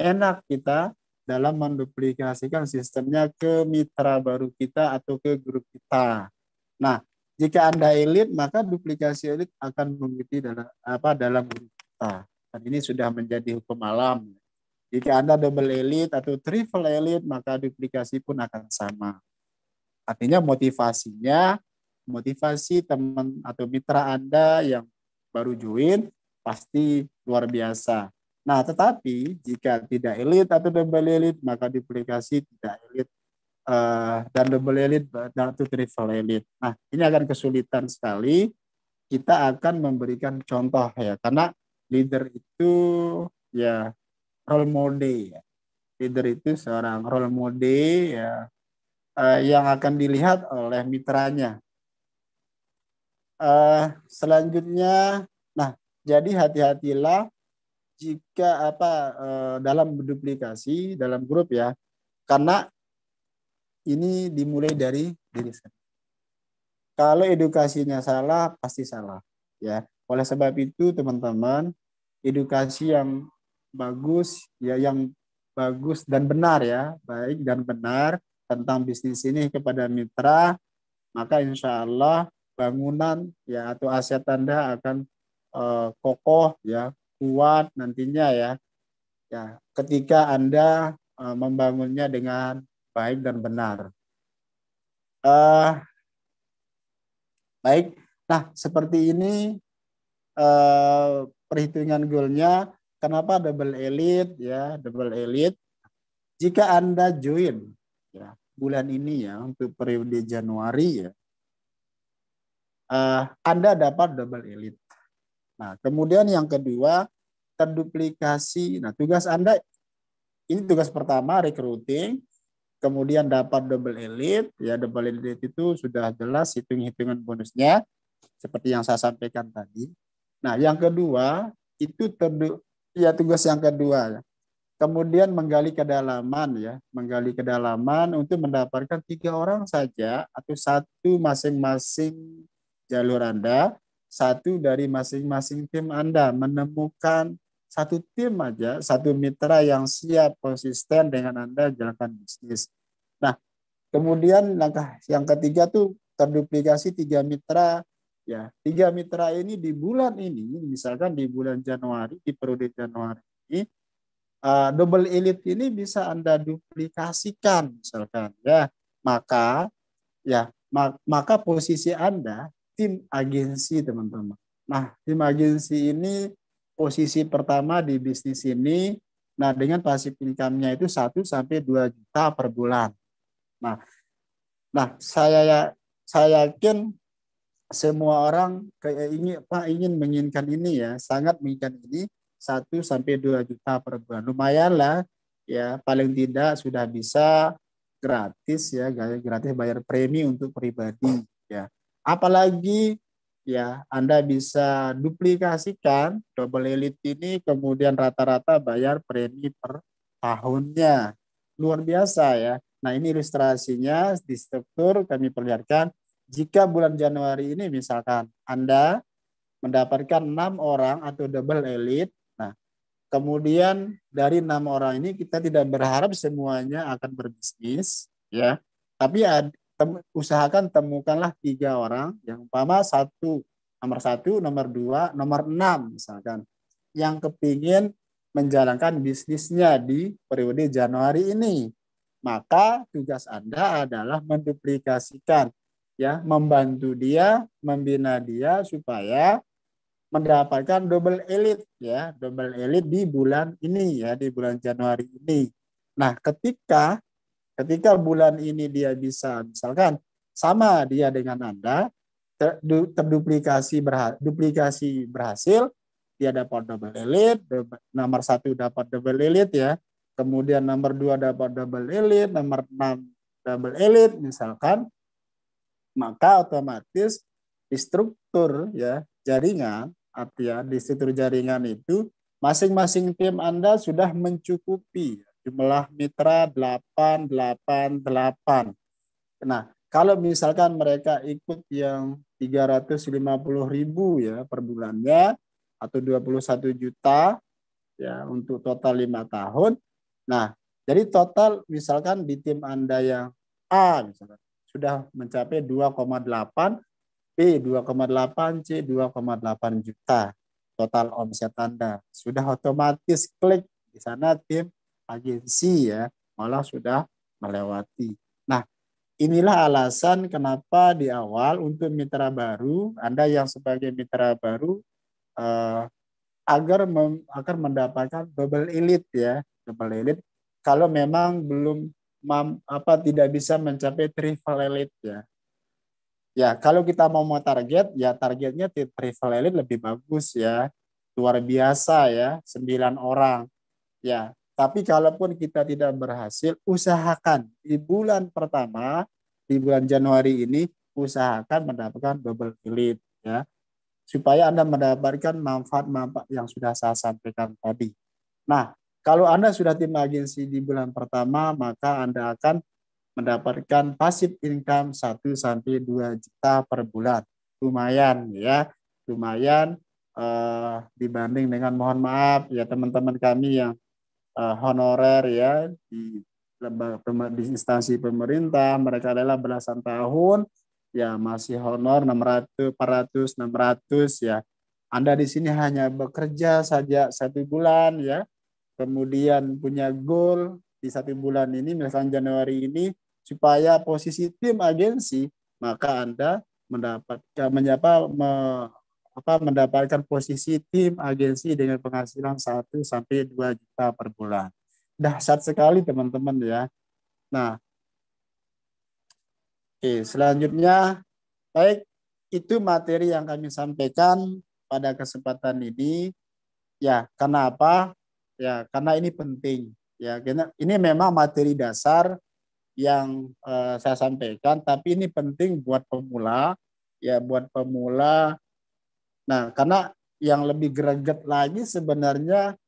enak kita dalam menduplikasikan sistemnya ke mitra baru kita atau ke grup kita. Nah, jika Anda elite maka duplikasi elite akan mengikuti dalam grup kita. Dan ini sudah menjadi hukum alam. Jika Anda double elite atau triple elite maka duplikasi pun akan sama. Artinya motivasi teman atau mitra Anda yang baru join pasti luar biasa. Nah, tetapi jika tidak elite atau double elite, maka duplikasi tidak elite dan double elite atau triple elite. Nah, ini akan kesulitan sekali. Kita akan memberikan contoh ya, karena leader itu ya role model ya. Leader itu seorang role model ya, yang akan dilihat oleh mitranya. Selanjutnya, nah jadi hati-hatilah jika dalam duplikasi dalam grup ya, karena ini dimulai dari diri sendiri. Kalau edukasinya salah pasti salah ya. Oleh sebab itu teman-teman, edukasi yang bagus ya, yang bagus dan benar ya, baik dan benar tentang bisnis ini kepada mitra, maka insya Allah bangunan ya atau aset Anda akan kokoh ya, kuat nantinya ya. Ya, ketika Anda membangunnya dengan baik dan benar. Baik, nah seperti ini perhitungan goalnya. Kenapa double elite ya? Double elite. Jika Anda join ya bulan ini ya untuk periode Januari ya, Anda dapat double elite. Nah, kemudian yang kedua terduplikasi. Nah, tugas Anda ini tugas pertama recruiting, kemudian dapat double elite ya. Double elite itu sudah jelas hitung-hitungan bonusnya seperti yang saya sampaikan tadi. Nah, yang kedua itu ya tugas yang kedua. Kemudian menggali kedalaman ya, menggali kedalaman untuk mendapatkan 3 orang saja atau satu masing-masing jalur Anda, satu dari masing-masing tim Anda, menemukan satu tim aja, satu mitra yang siap konsisten dengan Anda jalankan bisnis. Nah, kemudian langkah yang ketiga tuh terduplikasi 3 mitra. Ya, 3 mitra ini di bulan ini, misalkan di bulan Januari, di periode Januari ini, double elite ini bisa Anda duplikasikan, misalkan ya, maka maka posisi Anda tim agensi, teman-teman. Nah, tim agensi ini posisi pertama di bisnis ini. Nah, dengan passive income-nya itu 1 sampai 2 juta per bulan. Nah, saya yakin semua orang ingin menginginkan ini ya, sangat menginginkan ini 1 sampai 2 juta per bulan. Lumayan lah ya, paling tidak sudah bisa gratis ya, gratis bayar premi untuk pribadi ya. Apalagi ya Anda bisa duplikasikan double elite ini, kemudian rata-rata bayar premi per tahunnya. Luar biasa ya. Nah, ini ilustrasinya di struktur kami perlihatkan. Jika bulan Januari ini misalkan Anda mendapatkan 6 orang atau double elite, nah kemudian dari 6 orang ini kita tidak berharap semuanya akan berbisnis, ya, tapi usahakan temukanlah 3 orang yang umpama nomor satu, nomor 2, nomor 6 misalkan, yang kepingin menjalankan bisnisnya di periode Januari ini. Maka tugas Anda adalah menduplikasikan, ya, membantu dia, membina dia supaya mendapatkan double elite ya, double elite di bulan ini ya, di bulan Januari ini. Nah, ketika bulan ini dia bisa misalkan sama dia dengan Anda, duplikasi berhasil, dia dapat double elite, nomor 1 dapat double elite ya, kemudian nomor 2 dapat double elite, nomor 6 double elite misalkan, maka otomatis di struktur ya jaringan, artinya di struktur jaringan itu masing-masing tim Anda sudah mencukupi jumlah mitra 888. Nah, kalau misalkan mereka ikut yang 350.000 ya per bulannya atau 21 juta ya untuk total 5 tahun. Nah, jadi total misalkan di tim Anda yang A misalkan sudah mencapai 2,8, B 2,8, C 2,8 juta total omset Anda. Sudah otomatis klik di sana tim agensi ya, malah sudah melewati. Nah, inilah alasan kenapa di awal untuk mitra baru, Anda yang sebagai mitra baru agar mendapatkan double elite ya, double elite. Kalau memang belum tidak bisa mencapai triple elite ya. Ya, kalau kita mau target, ya targetnya triple elite lebih bagus ya. Luar biasa ya, 9 orang. Ya, tapi kalaupun kita tidak berhasil, usahakan di bulan pertama, di bulan Januari ini, usahakan mendapatkan double elite ya. Supaya Anda mendapatkan manfaat-manfaat yang sudah saya sampaikan tadi. Nah, kalau Anda sudah tim agensi di bulan pertama, maka Anda akan mendapatkan passive income 1 sampai 2 juta per bulan. Lumayan ya, lumayan dibanding dengan, mohon maaf ya teman-teman kami yang honorer ya di instansi pemerintah, mereka adalah belasan tahun ya masih honor 600, 400, 600 ya. Anda di sini hanya bekerja saja 1 bulan ya, kemudian punya goal di 1 bulan ini, misalnya Januari ini, supaya posisi tim agensi, maka Anda mendapatkan posisi tim agensi dengan penghasilan 1 sampai 2 juta per bulan. Dahsyat sekali teman-teman ya. Nah, selanjutnya, baik, itu materi yang kami sampaikan pada kesempatan ini. Ya, karena apa? Ya, karena ini penting. Ya, karena ini memang materi dasar yang saya sampaikan, tapi ini penting buat pemula. Ya, buat pemula. Nah, karena yang lebih greget lagi sebenarnya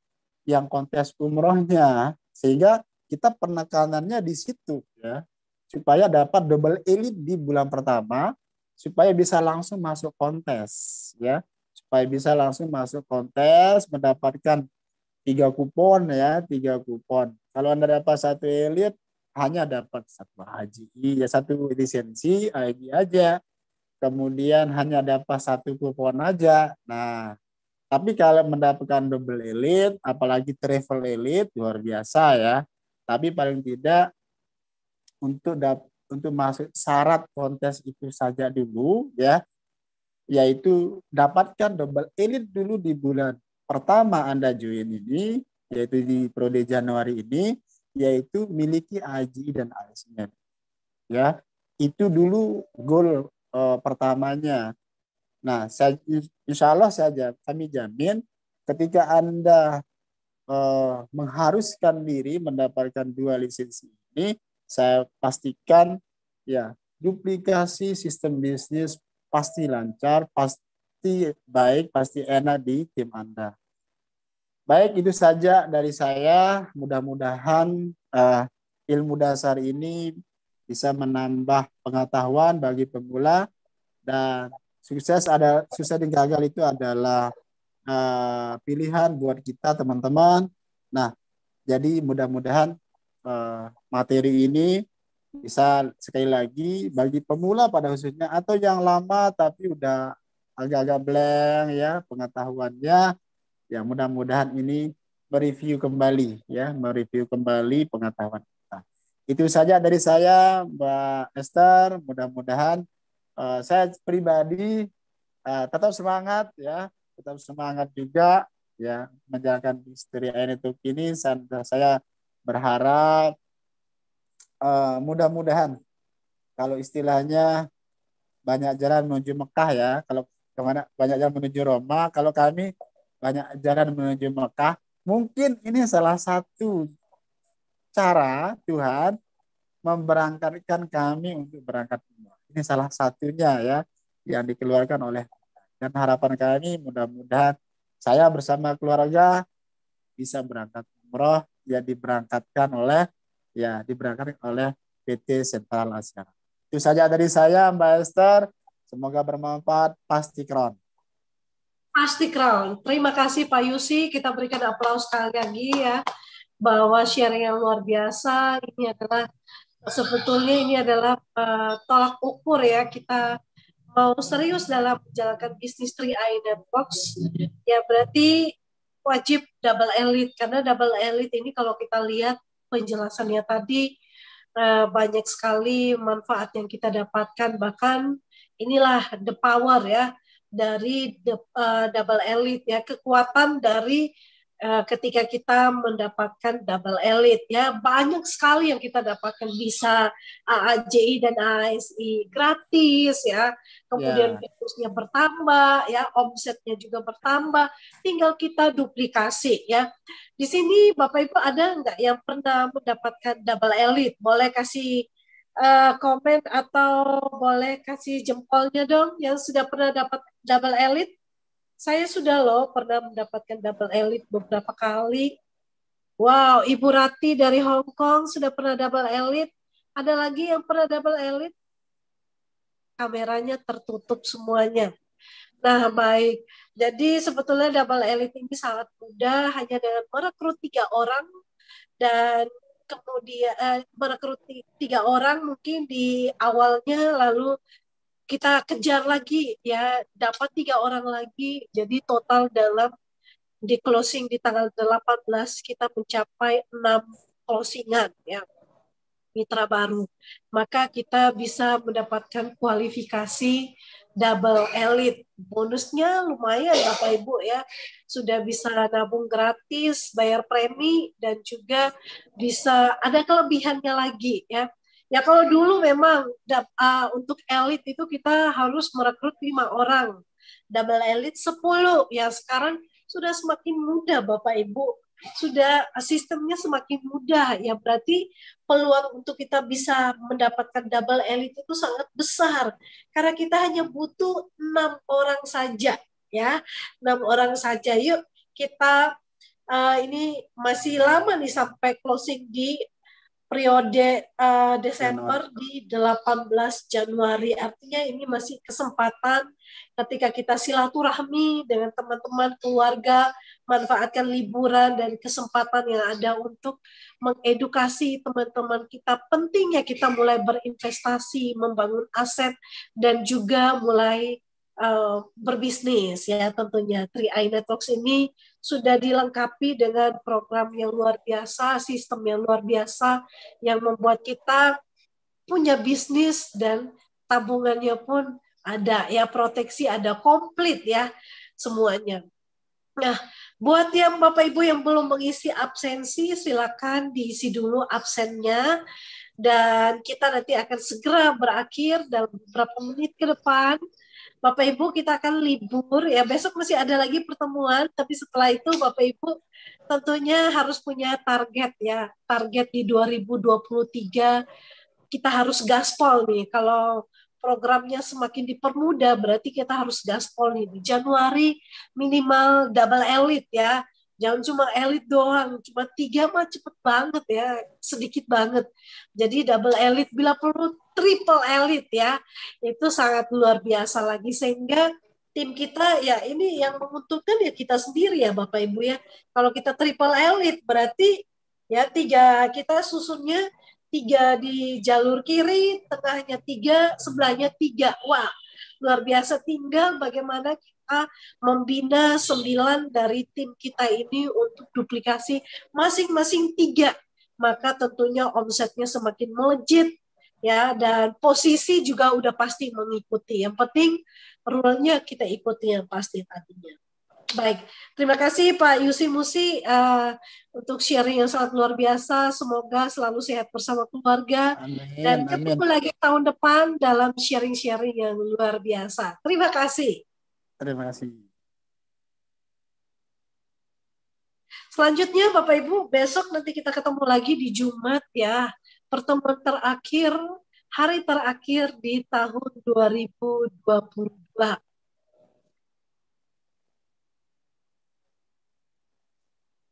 yang kontes umrohnya, sehingga kita penekanannya di situ ya, supaya dapat double elite di bulan pertama, supaya bisa langsung masuk kontes ya, supaya bisa langsung masuk kontes, mendapatkan 3 kupon ya, 3 kupon. Kalau Anda dapat 1 elite, hanya dapat 1 haji ya, 1 lisensi haji aja, kemudian hanya dapat 1 kupon aja. Nah, tapi kalau mendapatkan double elite, apalagi travel elite, luar biasa ya. Tapi paling tidak untuk masuk syarat kontes itu saja dulu ya, yaitu dapatkan double elite dulu di bulan pertama Anda join ini, yaitu di periode Januari ini, yaitu miliki AJI dan ASN. Ya, itu dulu goal pertamanya. Nah, insya Allah saja kami jamin ketika Anda mengharuskan diri mendapatkan 2 lisensi ini, saya pastikan ya duplikasi sistem bisnis pasti lancar, pasti baik, pasti enak di tim Anda. Baik, itu saja dari saya. Mudah-mudahan ilmu dasar ini bisa menambah pengetahuan bagi pemula, dan sukses dan gagal itu adalah pilihan buat kita teman-teman. Nah, jadi mudah-mudahan materi ini bisa sekali lagi bagi pemula pada khususnya, atau yang lama tapi udah agak-agak blank ya pengetahuannya, ya mudah-mudahan ini mereview kembali pengetahuan kita. Itu saja dari saya, Mbak Esther. Mudah-mudahan saya pribadi tetap semangat ya, tetap semangat juga ya menjalankan misteri Network ini. Saya berharap mudah-mudahan, kalau istilahnya banyak jalan menuju Mekah ya, kalau kemana banyak jalan menuju Roma, kalau kami banyak jalan menuju Mekah. Mungkin ini salah satu cara Tuhan memberangkatkan kami untuk berangkat umrah. Ini salah satunya ya yang dikeluarkan oleh, dan harapan kami mudah-mudahan saya bersama keluarga bisa berangkat umroh yang diberangkatkan oleh PT Sentral Asia. Itu saja dari saya, Mbak Esther. Semoga bermanfaat. Pasti Crown. Pasti Crown. Terima kasih Pak Yusi. Kita berikan aplaus sekali lagi ya, bahwa sharing yang luar biasa. Ini adalah sebetulnya tolak ukur ya, kita mau serius dalam menjalankan bisnis 3i Networks, ya berarti wajib double elite, karena double elite ini kalau kita lihat penjelasannya tadi banyak sekali manfaat yang kita dapatkan, bahkan inilah the power ya dari double elite ya, kekuatan dari ketika kita mendapatkan double elite ya, banyak sekali yang kita dapatkan, bisa AAJI dan ASI gratis ya, kemudian bisnisnya bertambah ya, omsetnya juga bertambah, tinggal kita duplikasi ya. Di sini Bapak Ibu ada nggak yang pernah mendapatkan double elite? Boleh kasih komen atau boleh kasih jempolnya dong yang sudah pernah dapat double elite. Saya sudah loh pernah mendapatkan double elite beberapa kali. Wow, Ibu Rati dari Hong Kong sudah pernah double elite. Ada lagi yang pernah double elite? Kameranya tertutup semuanya. Nah, baik. Jadi sebetulnya double elite ini sangat mudah, hanya dengan merekrut 3 orang, dan kemudian merekrut 3 orang mungkin di awalnya, lalu kita kejar lagi ya, dapat 3 orang lagi, jadi total di closing di tanggal 18 kita mencapai 6 closingan ya, mitra baru, maka kita bisa mendapatkan kualifikasi double elite. Bonusnya lumayan Bapak Ibu ya, sudah bisa nabung gratis, bayar premi, dan juga bisa ada kelebihannya lagi ya. Ya kalau dulu memang untuk elite itu kita harus merekrut 5 orang, double elite 10, ya sekarang sudah semakin mudah Bapak Ibu, sudah sistemnya semakin mudah ya, berarti peluang untuk kita bisa mendapatkan double elite itu sangat besar karena kita hanya butuh 6 orang saja ya, 6 orang saja. Yuk kita ini masih lama nih sampai closing di periode Desember di 18 Januari. Artinya ini masih kesempatan ketika kita silaturahmi dengan teman-teman, keluarga, manfaatkan liburan dan kesempatan yang ada untuk mengedukasi teman-teman kita. Pentingnya kita mulai berinvestasi, membangun aset, dan juga mulai berbisnis ya tentunya. 3i Networks ini sudah dilengkapi dengan program yang luar biasa, sistem yang luar biasa yang membuat kita punya bisnis dan tabungannya pun ada ya, proteksi ada, komplit ya semuanya. Nah, buat yang Bapak Ibu yang belum mengisi absensi, silakan diisi dulu absennya, dan kita nanti akan segera berakhir dalam beberapa menit ke depan. Bapak Ibu kita akan libur ya, besok masih ada lagi pertemuan, tapi setelah itu Bapak Ibu tentunya harus punya target ya, target di 2023 kita harus gaspol nih. Kalau programnya semakin dipermudah, berarti kita harus gaspol nih. Di Januari minimal double elite ya. Jangan cuma elite doang, cuma 3 mah cepet banget ya, sedikit banget. Jadi double elite, bila perlu triple elite ya, itu sangat luar biasa lagi. Sehingga tim kita ya ini yang menguntungkan ya kita sendiri ya Bapak Ibu ya. Kalau kita triple elite berarti ya 3 kita susunnya 3 di jalur kiri, tengahnya 3, sebelahnya 3. Wah, luar biasa. Tinggal bagaimana kita membina 9 dari tim kita ini untuk duplikasi masing-masing 3. Maka tentunya omsetnya semakin melejit ya, dan posisi juga udah pasti mengikuti. Yang penting rule-nya kita ikuti yang pasti tadinya. Baik, terima kasih Pak Yusi Musi untuk sharing yang sangat luar biasa. Semoga selalu sehat bersama keluarga. Amin, Dan amin. ketemu lagi tahun depan dalam sharing-sharing yang luar biasa. Terima kasih. Terima kasih. Selanjutnya Bapak Ibu, besok nanti kita ketemu lagi di Jumat ya. Pertemuan terakhir, hari terakhir di tahun 2022.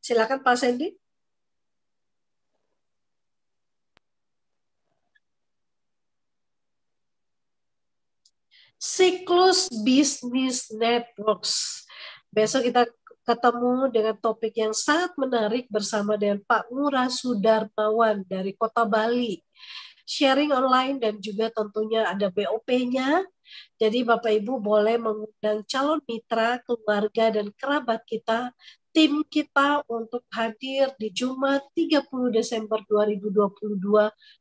Silakan Pak Sandy. Siklus Business Networks. Besok kita ketemu dengan topik yang sangat menarik bersama dengan Pak Ngurah Sudarmawan dari Kota Bali. Sharing online dan juga tentunya ada BOP-nya. Jadi Bapak Ibu boleh mengundang calon mitra, keluarga, dan kerabat kita, tim kita untuk hadir di Jumat 30 Desember 2022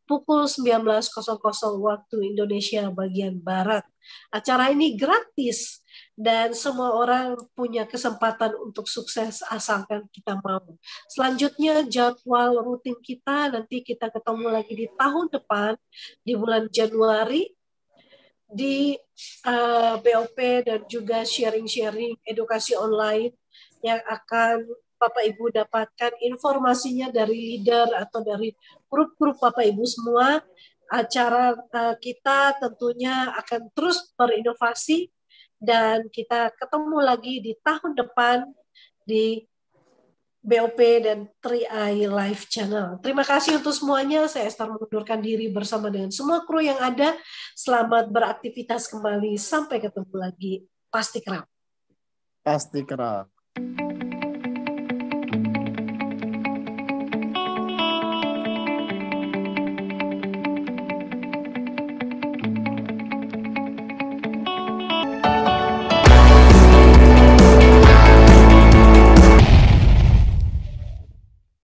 pukul 19.00 waktu Indonesia bagian Barat. Acara ini gratis dan semua orang punya kesempatan untuk sukses asalkan kita mau. Selanjutnya jadwal rutin kita, nanti kita ketemu lagi di tahun depan di bulan Januari di BOP dan juga sharing-sharing edukasi online yang akan Bapak Ibu dapatkan informasinya dari leader atau dari grup-grup Bapak Ibu semua. Acara kita tentunya akan terus berinovasi dan kita ketemu lagi di tahun depan di BOP dan 3i Live Channel. Terima kasih untuk semuanya. Saya Esther mengundurkan diri bersama dengan semua kru yang ada. Selamat beraktivitas kembali. Sampai ketemu lagi. Pasti kerap. Pasti kerap.